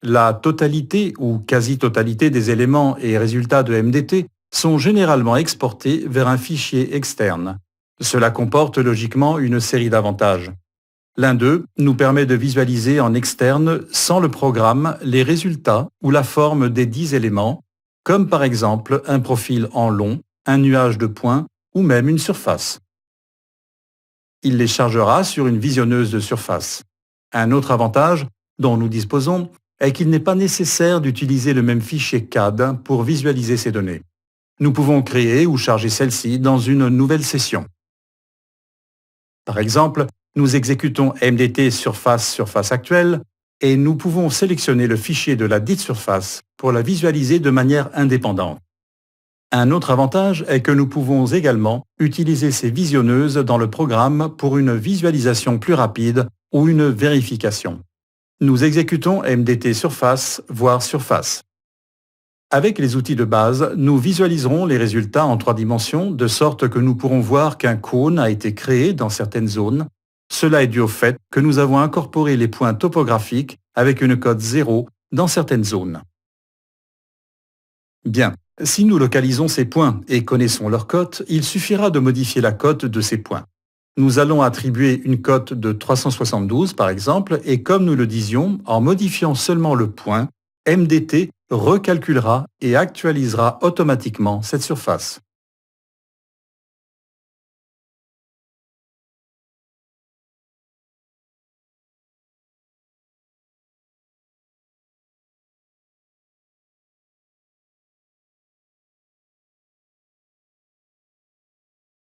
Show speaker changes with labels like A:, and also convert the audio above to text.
A: La totalité ou quasi-totalité des éléments et résultats de MDT sont généralement exportés vers un fichier externe. Cela comporte logiquement une série d'avantages. L'un d'eux nous permet de visualiser en externe, sans le programme, les résultats ou la forme des 10 éléments, comme par exemple un profil en long, un nuage de points ou même une surface. Il les chargera sur une visionneuse de surface. Un autre avantage dont nous disposons est qu'il n'est pas nécessaire d'utiliser le même fichier CAD pour visualiser ces données. Nous pouvons créer ou charger celles-ci dans une nouvelle session. Par exemple, nous exécutons MDT surface actuelle et nous pouvons sélectionner le fichier de la dite surface pour la visualiser de manière indépendante. Un autre avantage est que nous pouvons également utiliser ces visionneuses dans le programme pour une visualisation plus rapide ou une vérification. Nous exécutons MDT surface, voire surface. Avec les outils de base, nous visualiserons les résultats en 3 dimensions de sorte que nous pourrons voir qu'un cône a été créé dans certaines zones. Cela est dû au fait que nous avons incorporé les points topographiques avec une cote 0 dans certaines zones. Bien, si nous localisons ces points et connaissons leur cote, il suffira de modifier la cote de ces points. Nous allons attribuer une cote de 372 par exemple, et comme nous le disions, en modifiant seulement le point, MDT recalculera et actualisera automatiquement cette surface.